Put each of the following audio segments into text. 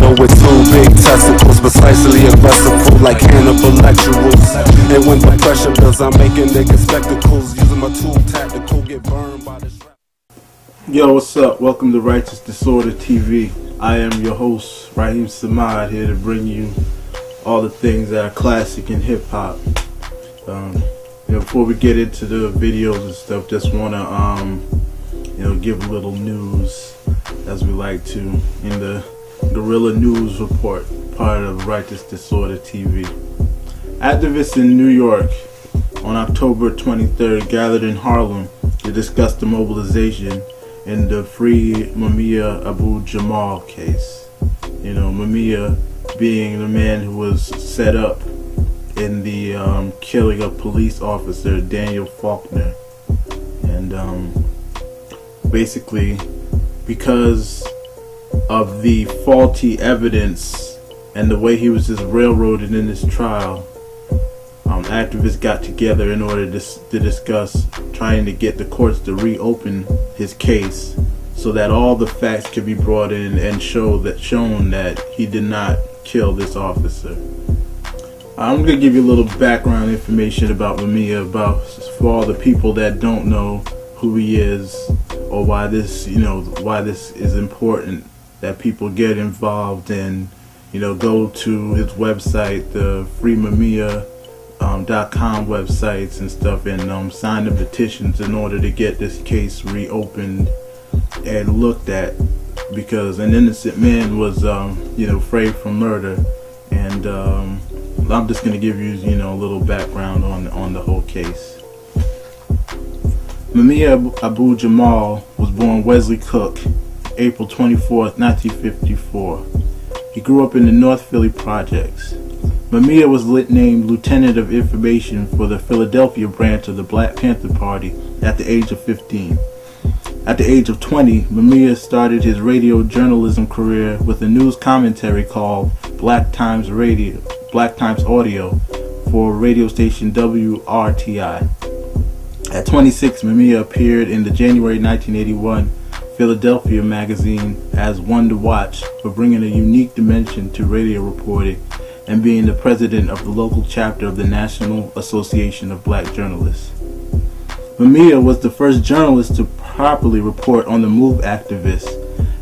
know with two big testicles, precisely aggressive like cannibal lecturals. And when the pressure builds, I'm making niggas spectacles, using my tool tactical, get burned by the strap. Yo, what's up? Welcome to Righteous Disorder TV. I am your host, Raheem Samad, here to bring you all the things that are classic in hip-hop. Before we get into the videos and stuff, just want to give a little news, as we like to, in the Guerrilla News Report, part of Righteous Disorder TV. Activists in New York on October 23rd gathered in Harlem to discuss the mobilization in the Free Mumia Abu Jamal case. Mumia being the man who was set up in the killing of police officer Daniel FAULKNER. And basically, because of the faulty evidence and the way he was just railroaded in this trial, activists got together in order to discuss trying to get the courts to reopen his case so that all the facts could be brought in and shown that he did not kill this officer. I'm going to give you a little background information about Mumia, for all the people that don't know who he is, or why this is important that people get involved and go to his website, the freemumia.com websites and stuff, and sign the petitions in order to get this case reopened and looked at, because an innocent man was framed from murder. And I'm just going to give you a little background on the whole case. Mumia Abu Jamal was born Wesley Cook, April 24th, 1954. He grew up in the North Philly projects. Mumia was named Lieutenant of Information for the Philadelphia branch of the Black Panther Party at the age of 15. At the age of 20, Mumia started his radio journalism career with a news commentary called Black Times Audio for radio station WRTI. At 26, Mumia appeared in the January 1981 Philadelphia magazine as One to Watch for bringing a unique dimension to radio reporting and being the president of the local chapter of the National Association of Black Journalists. Mumia was the first journalist to properly report on the MOVE activists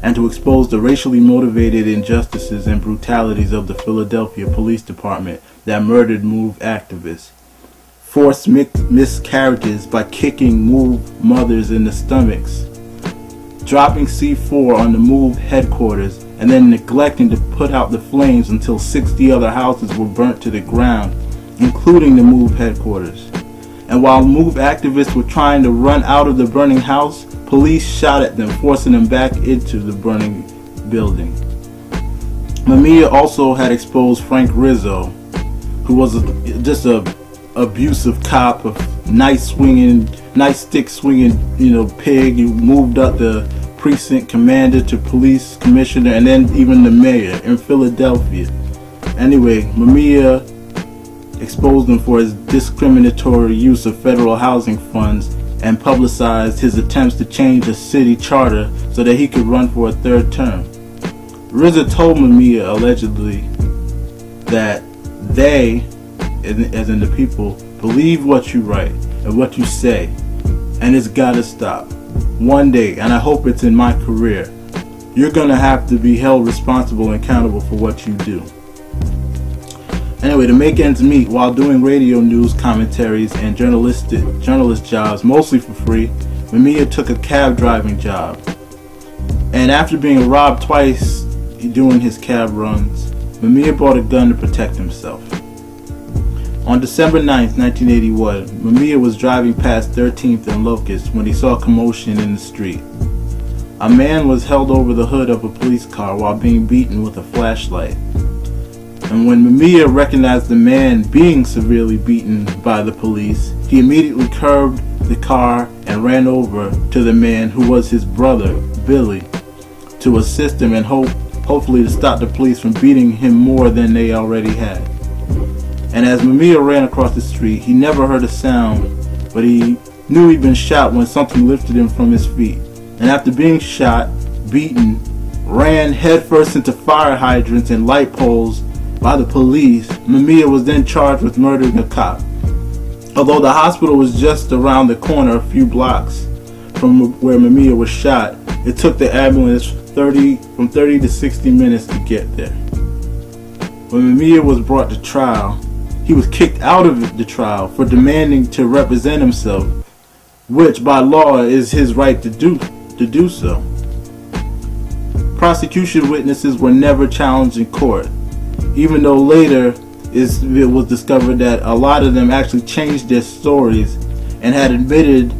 and to expose the racially motivated injustices and brutalities of the Philadelphia Police Department that murdered MOVE activists, forced miscarriages by kicking MOVE mothers in the stomachs, dropping C4 on the MOVE headquarters, and then neglecting to put out the flames until 60 other houses were burnt to the ground, including the MOVE headquarters. And while MOVE activists were trying to run out of the burning house, police shot at them, forcing them back into the burning building. Mumia also had exposed Frank Rizzo, who was just a abusive cop, a nice stick swinging, pig. He moved up the precinct commander to police commissioner and then even the mayor in Philadelphia. Anyway, Mumia exposed him for his discriminatory use of federal housing funds and publicized his attempts to change the city charter so that he could run for a third term. Rizzo told Mumia allegedly that they, as in the people, believe what you write and what you say, and it's gotta stop. One day, and I hope it's in my career, you're gonna have to be held responsible and accountable for what you do. Anyway, to make ends meet while doing radio news commentaries and journalist jobs, mostly for free, Mumia took a cab driving job. And after being robbed twice doing his cab runs, Mumia bought a gun to protect himself. On December 9th, 1981, Mumia was driving past 13th and Locust when he saw commotion in the street. A man was held over the hood of a police car while being beaten with a flashlight. And when Mumia recognized the man being severely beaten by the police, he immediately curbed the car and ran over to the man, who was his brother, Billy, to assist him and hopefully to stop the police from beating him more than they already had. And as Mumia ran across the street, he never heard a sound, but he knew he'd been shot when something lifted him from his feet. And after being shot, beaten, ran headfirst into fire hydrants and light poles by the police, Mumia was then charged with murdering a cop. Although the hospital was just around the corner, a few blocks from where Mumia was shot, it took the ambulance from 30 to 60 minutes to get there. When Mumia was brought to trial, he was kicked out of the trial for demanding to represent himself, which by law is his right to do so. Prosecution witnesses were never challenged in court, even though later it was discovered that a lot of them actually changed their stories and had admitted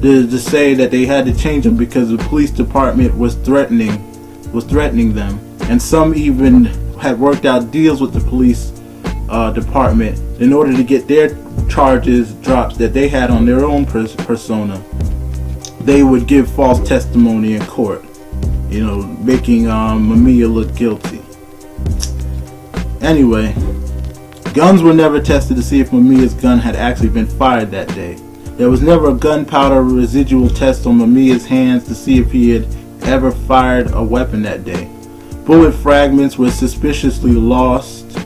to say that they had to change them because the police department was threatening them, and some even had worked out deals with the police department in order to get their charges dropped that they had on their own persona. They would give false testimony in court, making Mumia look guilty. Anyway, guns were never tested to see if Mumia's gun had actually been fired that day. There was never a gunpowder residual test on Mumia's hands to see if he had ever fired a weapon that day. Bullet fragments were suspiciously lost.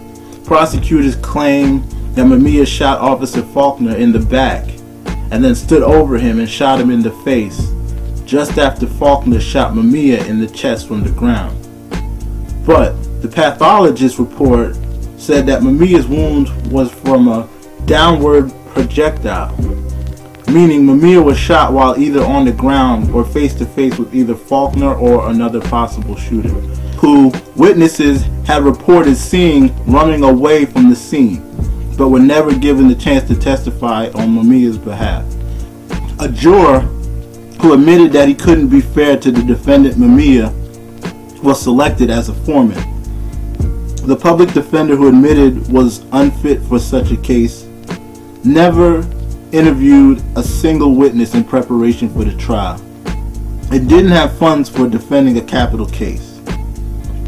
Prosecutors claim that Mumia shot Officer Faulkner in the back and then stood over him and shot him in the face just after Faulkner shot Mumia in the chest from the ground. But the pathologist report said that Mumia's wound was from a downward projectile, meaning Mumia was shot while either on the ground or face to face with either Faulkner or another possible shooter, who witnesses had reported seeing running away from the scene, but were never given the chance to testify on Mumia's behalf. A juror who admitted that he couldn't be fair to the defendant Mumia was selected as a foreman. The public defender who admitted was unfit for such a case never interviewed a single witness in preparation for the trial. It didn't have funds for defending a capital case.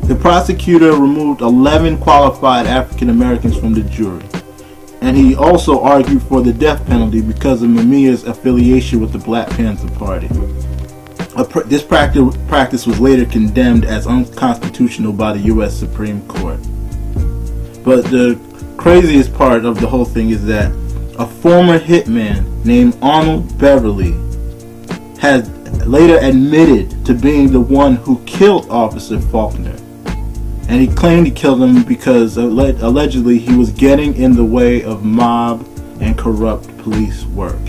The prosecutor removed 11 qualified African Americans from the jury, and he also argued for the death penalty because of Mumia's affiliation with the Black Panther Party. This practice was later condemned as unconstitutional by the U.S. Supreme Court. But the craziest part of the whole thing is that a former hitman named Arnold Beverly has later admitted to being the one who killed Officer Faulkner. And he claimed he killed him because allegedly he was getting in the way of mob and corrupt police work.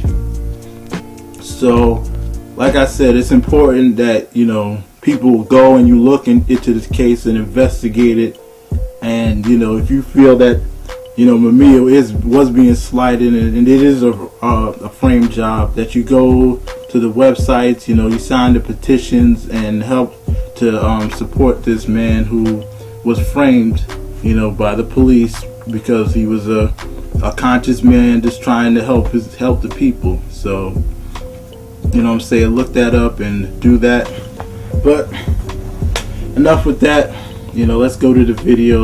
So, like I said, it's important that, people go and you look into this case and investigate it. And, if you feel that, Mumia was being slighted and it is a frame job, that you go to the websites, you sign the petitions and help to support this man who was framed, by the police because he was a conscious man just trying to help the people. So, look that up and do that. But enough with that. Let's go to the video.